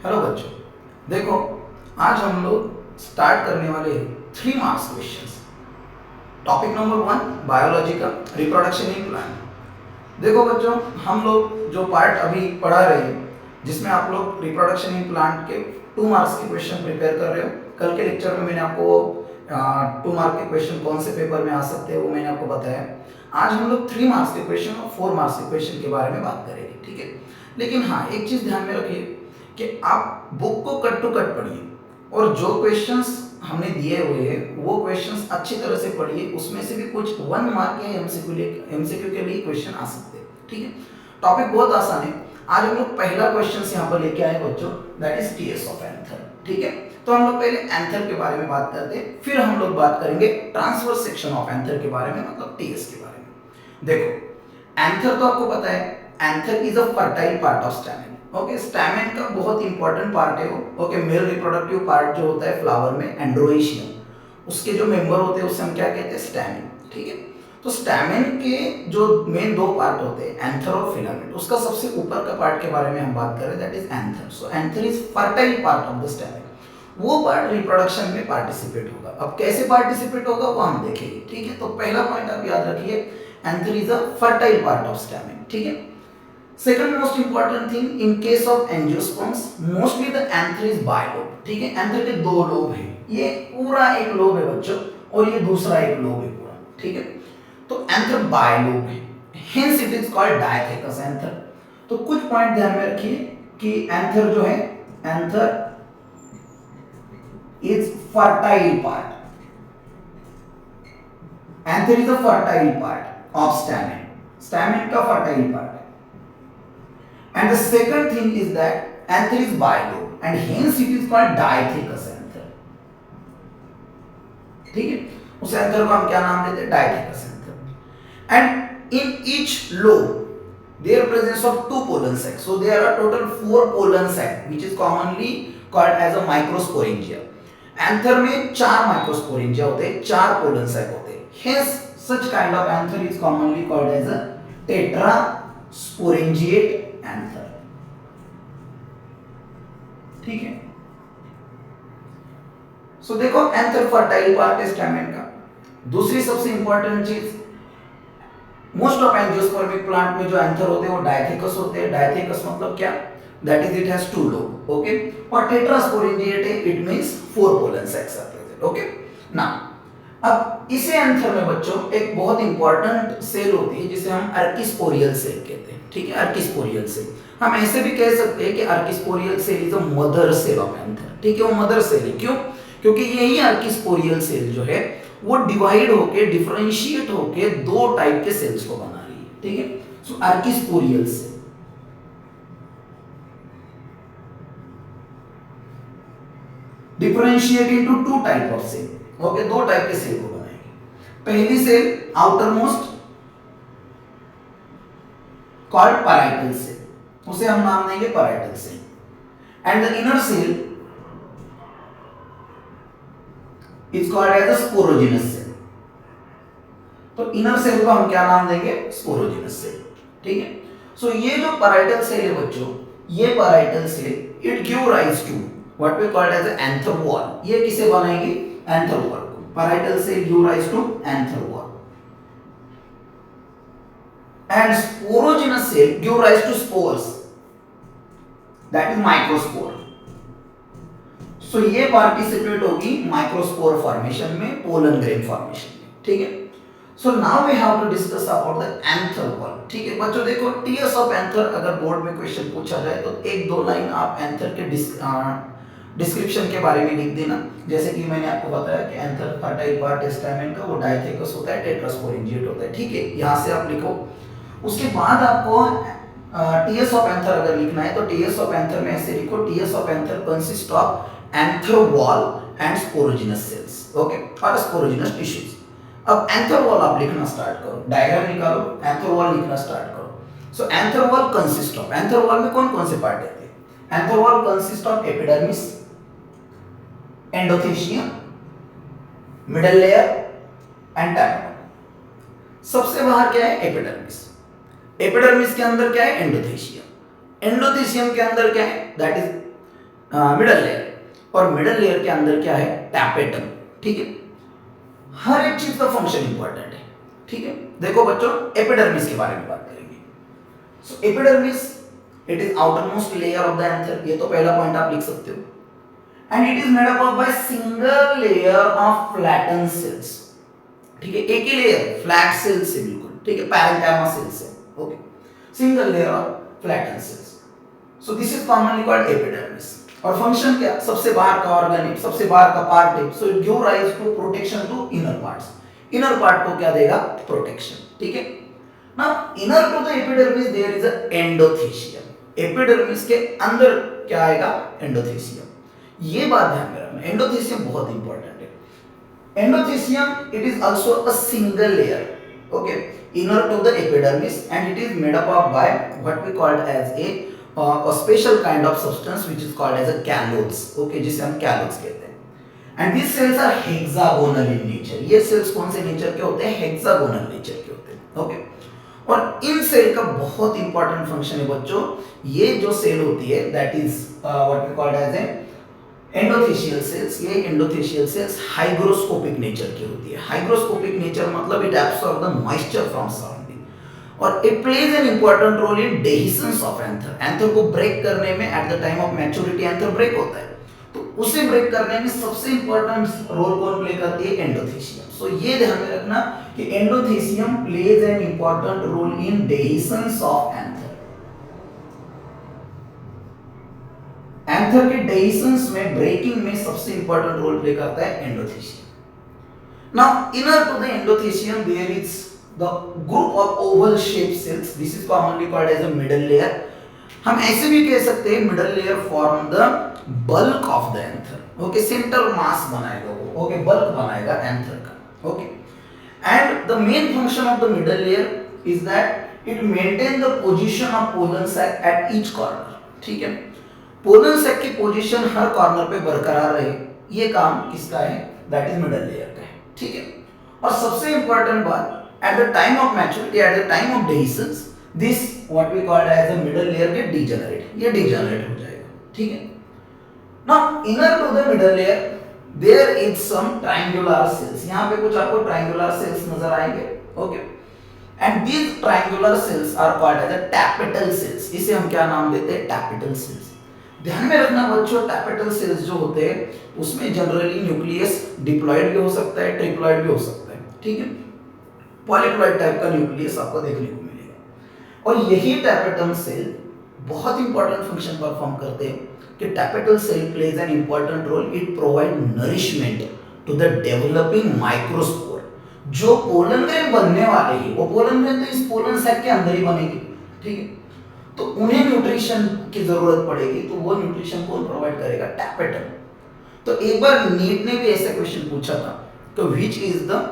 Hello बच्चों, देखो आज हम लोग स्टार्ट करने वाले 3 marks questions. Topic number 1 biology का रिप्रोडक्शन इन प्लांट। देखो बच्चों, हम लोग जो पार्ट अभी पढ़ा रहे हैं जिसमें आप लोग रिप्रोडक्शन इन प्लांट के 2 मार्क्स के क्वेश्चन प्रिपेयर कर रहे हो। कल के लेक्चर में मैंने आपको 2 मार्क के क्वेश्चन कौन से पेपर में आ सकते हैं वो मैंने आपको बताया। आज हम लोग 3 मार्क्स के क्वेश्चन और 4 मार्क्स के क्वेश्चन के बारे में बात करेंगे, ठीक है। लेकिन हाँ, एक चीज़ ध्यान में रखिए कि आप बुक को कट टू कट पढ़िए और जो क्वेश्चंस हमने दिए हुए हैं वो क्वेश्चंस अच्छी तरह से पढ़िए। उसमें से भी कुछ 1 मार्क या एमसीक्यू के लिए क्वेश्चन आ सकते हैं, ठीक है। टॉपिक बहुत आसान है। आज हम लोग पहला क्वेश्चन यहाँ पर लेके आए बच्चों, that is TS of anther, ठीक है। तो हम लोग पहले एंथर के बारे में बात करते हैं, फिर हम लोग बात करेंगे ट्रांसवर्स सेक्शन ऑफ एंथर के बारे में, मतलब टीएस के बारे में। देखो एंथर तो आपको पता है, anther is a fertile part of stamen. Okay, stamen का बहुत इंपॉर्टेंट पार्ट है वो। ओके, मेल रिप्रोडक्टिव पार्ट जो होता है फ्लावर में, एंड्रोइशियम, उसके जो मेंबर होते हैं उससे हम क्या कहते हैं, स्टैमेन, ठीक है। तो स्टैमेन के जो मेन 2 पार्ट होते हैं, एंथर और फिलामेंट, उसका सबसे ऊपर का पार्ट के बारे में हम बात कर रहे हैं, that is anther. So anther is fertile part of the stamen. वो पार्ट रिप्रोडक्शन में पार्टिसिपेट होगा। अब कैसे पार्टिसिपेट होगा वो हम देखेंगे, ठीक है। तो पहला पॉइंट आप याद रखिए, anther is a fertile part of stamen, ठीक है। Second most important thing, in case of angiosperms mostly the anther is bilobe, ठीक है। एंथर के 2 लोब हैं, ये पूरा एक लोब है बच्चों और ये दूसरा एक लोब है पूरा, ठीक है। तो एंथर बाइलोब है, hence it is called dithecous anther. तो कुछ पॉइंट ध्यान में रखिए कि एंथर जो है, anther is fertile part, anther is a fertile part of stamen, stamen का फर्टाइल पार्ट है। And the second thing is that anther is bilobe and hence it is called diathecous anther, ठीक है। उस anther को हम क्या नाम देते हैं, dithecous anther. And in each lobe there presence of 2 pollen sacs, so there are total 4 pollen sac which is commonly called as a microsporangia। Anther में 4 माइक्रोस्पोरेंजिया होते हैं, 4 पोलन सैक होते हैं, hence such kind of anther is commonly called as a tetrasporangiate anther, ठीक है। सो देखो anther fertile part है stamen का। दूसरी सबसे इंपॉर्टेंट चीज, मोस्ट ऑफ एंजियोस्पर्मिक प्लांट में जो एंथर होते हैं वो डायथेकस होते हैं। डायथेकस मतलब क्या, that is it has 2 lobe, okay. और tetrasporangiate it means 4 pollen sacs are present, okay. Now अब इसे एंथर में बच्चों एक बहुत इंपॉर्टेंट सेल होती है जिसे हम अर्किस्पोरियल सेल कहते हैं, ठीक है। अर्किस्पोरियल सेल, हम ऐसे भी कह सकते हैं कि archesporial cell is a mother cell of anther, ठीक है। वो मदर सेल है, क्यों? क्योंकि यही अर्किस्पोरियल सेल जो है वो डिवाइड होके, डिफरेंशिएट होके 2 टाइप के सेल्स को बना रही है, ठीक है। So archesporial cell differentiate into 2 type of cell, okay. 2 type के सेल को बनाएंगे। पहली cell outermost called parietal cell, उसे हम नाम देंगे parietal cell. And the inner cell is called as a sporogenous cell. तो इनर सेल को हम क्या नाम देंगे, स्पोरोजिनस सेल, ठीक है। सो ये जो पैराइटल सेल है बच्चों, ये parietal cell it give rise to what we called as anther wall. ये किसे बनाएगी, एंथर वॉल को। Parietal cell give rise to anther wall and sporogenous cell give rise to spores, that is microspore। so ये participate होगी microspore formation में, pollen grain formation में, ठीक है। so now we have to discuss about the anther wall, ठीक है बच्चों। देखो टीएस ऑफ एंथर अगर बोर्ड में क्वेश्चन पूछा जाए तो 1-2 लाइन आप एंथर के डिस्क्रिप्शन के बारे में लिख देना। जैसे कि मैंने आपको बताया कि एंथर फर्टाइल पार्ट स्टैमेन का, वो डायथेकस होता है, टेट्रास्पोरेंजिएट होता है, ठीक है। यहाँ से आप लिखो। उसके बाद आपको टीएस ऑफ एंथर अगर लिखना है तो टीएस ऑफ एंथर में ऐसे लिखो, TS of anther consist of anther wall and sporogenous cells, okay, और स्पोरोजिनस टिश्यूज। अब एंथर वॉल आप लिखना स्टार्ट करो, डायग्राम निकालो, एंथर वॉल लिखना स्टार्ट करो। So anther wall consist of, anther wall में कौन कौन से पार्ट रहते हैं, anther wall consist of epidermis, endothecium, middle layer and tapetum. सबसे बाहर क्या है, एपिडर्मिस। एपिडर्मिस के अंदर क्या है, एंडोथेशियम। एंडोथेशियम के अंदर क्या है, दैट इज मिडल लेयर, और मिडल लेयर के अंदर क्या है, टैपेटम। ठीक है, हर एक चीज का फंक्शन इंपॉर्टेंट है। ठीक है, देखो बच्चों एपिडर्मिस के बारे में बात करेंगे। So epidermis it is outermost layer of the anther, ये तो पहला पॉइंट आप लिख सकते हो, and it is made up by single layer of flatten cells. ठीक है, एक ही लेयर फ्लैट सेल्स से, बिल्कुल ठीक है, पैरेंकाइमा सेल्स से। Okay, single layer of flatten cells, so this is commonly called epidermis. और फंक्शन क्या, सबसे बाहर का ऑर्गन, सबसे बाहर का पार्ट है, so it give rise to protection to inner parts. Inner part को क्या देगा, प्रोटेक्शन। ठीक है, now inner to the epidermis there is a endothecium. Epidermis के अंदर क्या आएगा, एंडोथेसियम। ये बात ध्यान में रखना, एंडोथेसियम बहुत इंपॉर्टेंट है। Endothecium it is also a single layer, okay, inner to the epidermis, and it is made up of by what we called as a special kind of substance which is called as a calodes, okay, जिसे हम calodes कहते हैं। and these cells are hexagonal in nature। ये cells कौन से nature के होते हैं, hexagonal नेचर के होते हैं। ओके, और इन सेल का बहुत इंपॉर्टेंट फंक्शन है बच्चों, ये जो सेल होती है that is what we called as a endothecial cells. ये एंडोथेशियल सेल्स हाइग्रोस्कोपिक नेचर की होती है। हाइग्रोस्कोपिक नेचर मतलब it absorb the moisture from surrounding, और it plays an important role in dehiscence of anther. Anther को break करने में at the time of maturity anther break होता है, तो उसे ब्रेक करने में सबसे इंपॉर्टेंट रोल कौन प्ले करती है, एंडोथेशियम। सो ये ध्यान में रखना कि endothecium plays an important role in dehiscence of anther. Anther के डेहिसेंस में, ब्रेकिंग में सबसे इंपॉर्टेंट रोल प्ले करता है endothecium. Now inner to the endothecium there is the group of oval shape cells, this is commonly called as a middle layer. हम ऐसे भी कह सकते हैं middle layer form the bulk of the anther, okay, central mass बनाएगा वो, okay, bulk बनाएगा anther का। Okay, and the main function of the middle layer is that it maintain the position of pollen sac at each corner. ठीक है, pollen sac की position हर corner पे बरकरार रहे, ये काम किसका है, दैट इज मिडल लेयर का है। ठीक है, और सबसे इंपॉर्टेंट बात, at the time of maturity, at the time of dehiscence, this what we called as a middle layer के डीजेनरेट, ये डीजेनरेट हो जाएगा। ठीक है, now inner to the middle layer there is some triangular cells. यहां पे कुछ आपको ट्रायंगुलर सेल्स नजर आएंगे। Okay, and these triangular cells are called as a tapetal cells. इसे हम क्या नाम देते हैं, टैपेटल सेल्स। ध्यान में रखना बच्चों, टैपेटल सेल्स जो होते हैं उसमें जनरली न्यूक्लियस डिप्लॉयड भी हो सकता है, ट्रिप्लॉयड भी हो सकता है। ठीक है, पॉलीप्लॉयड टाइप का न्यूक्लियस आपको देखने को मिलेगा, और यही टैपेटल सेल बहुत इंपॉर्टेंट फंक्शन परफॉर्म करते हैं कि tapetal cell plays an important role, it provide nourishment to the developing microspore. जो पोलन ग्रेन बनने वाले हैं वो पोलन ग्रेन तो इस पोलन सैक के अंदर ही बनेगी। ठीक है, तो उन्हें न्यूट्रिशन की जरूरत पड़ेगी, तो वो न्यूट्रिशन कौन प्रोवाइड करेगा, टैपेटल। तो एक बार नीट ने भी ऐसा क्वेश्चन पूछा था, तो which is the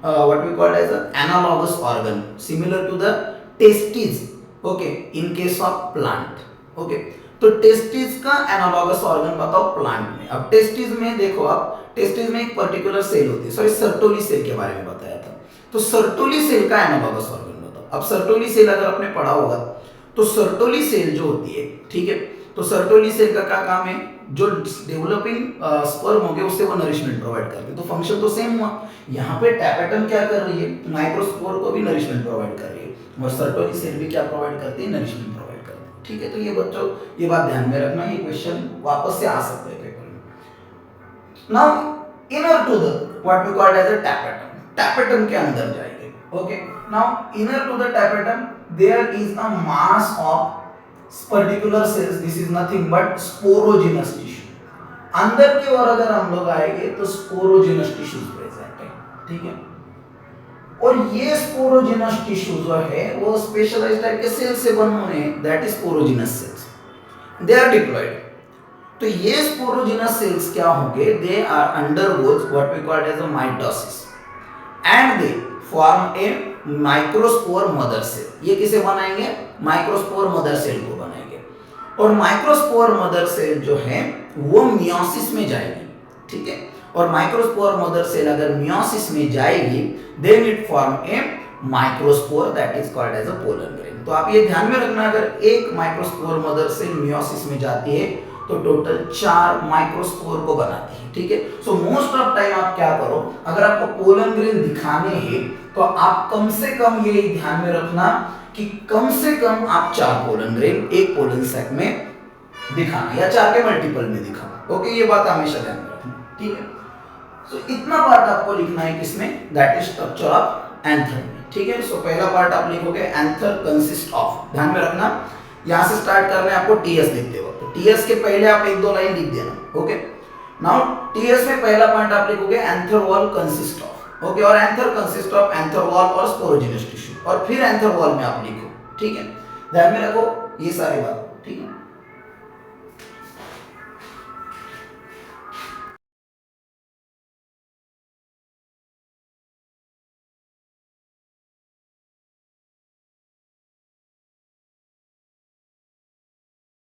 what we called as analogous organ similar to the testis, okay, in case of plant. Okay, तो टेस्टिस का एनालॉगस ऑर्गन बताओ प्लांट में। अब टेस्टिस में देखो आप, टेस्टिस में एक पर्टिकुलर सेल होती है, सॉरी सर्टोली सेल के बारे में बताया था, तो सर्टोली सेल का एनालॉगस ऑर्गन बताओ। अब सर्टोली सेल अगर आपने पढ़ा होगा तो सर्टोली सेल जो होती है, ठीक है, तो सर्टोली सेल का क्या काम है, जो डेवलपिंग स्पर्म हो गया उससे वो नरिशमेंट प्रोवाइड करती है, तो फंक्शन तो सेम हुआ। यहाँ पे टैपेटम क्या कर रही है, माइक्रोस्पोर को भी नरिशमेंट प्रोवाइड कर रही है, और सर्टोली सेल भी क्या प्रोवाइड करती है, नरिशमेंट प्रोवाइड करती है। ठीक है, तो ये बच्चों ये बात ध्यान में रखना, ये क्वेश्चन वापस से आ सकते हैं पेपर में। Now inner to the what we called as a tapetum, tapetum के अंदर जाएंगे। Okay, now inner to the tapetum there is a mass of particular cells, this is nothing but sporogenous tissue। अंदर की ओर अगर हम लोग आएंगे तो sporogenous tissues प्रेजेंट है। ठीक है, और ये sporogenous tissue जो है वो स्पेशलाइज्ड टाइप के सेल से बने हुए हैं, that is sporogenous cells, they are diploid। तो ये sporogenous cells क्या होंगे, they are undergoes what we call as a mitosis and they form a microspore mother cell. ये किसे बनाएंगे, माइक्रोस्पोर मदर सेल को बनाएंगे, और माइक्रोस्पोर मदर सेल जो है वो मियोसिस में जाएगी। ठीक है, और माइक्रोस्पोर मदर सेल अगर मियोसिस में जाएगी then it form a microspore that is called as a pollen grain. तो आप ये ध्यान में रखना, अगर एक माइक्रोस्पोर मदर सेल मियोसिस में जाती है तो टोटल 4 माइक्रोस्पोर को बनाती है, ठीक है। सो मोस्ट ऑफ टाइम आप क्या करो, अगर आपको पोलन ग्रेन दिखाने हैं तो आप कम से कम ये ध्यान में रखना कि कम से कम आप 4 पोलन ग्रेन एक पोलन सैक में दिखाना या 4 के मल्टीपल में दिखाना। ओके, ये बात हमेशा ध्यान में रखना, ठीक है। सो इतना पार्ट आपको लिखना है किसमें, that is structure of anther में, ठीक है। सो पहला पार्ट आप लिखोगे एंथर कंसिस्ट ऑफ, ध्यान में रखना यहां से स्टार्ट करना है आपको टीएस लिखते वक्त, तो टीएस के पहले आप 1-2 लाइन लिख देना। ओके, नाउ टीएस में पहला पॉइंट आप लिखोगे anther wall consist of, okay, और anther consist of anther wall और स्पोरोजिनस टिश्यू, और फिर एंथर वॉल में आप लिखो, ठीक है। ध्यान में रखो ये सारी बात, ठीक है।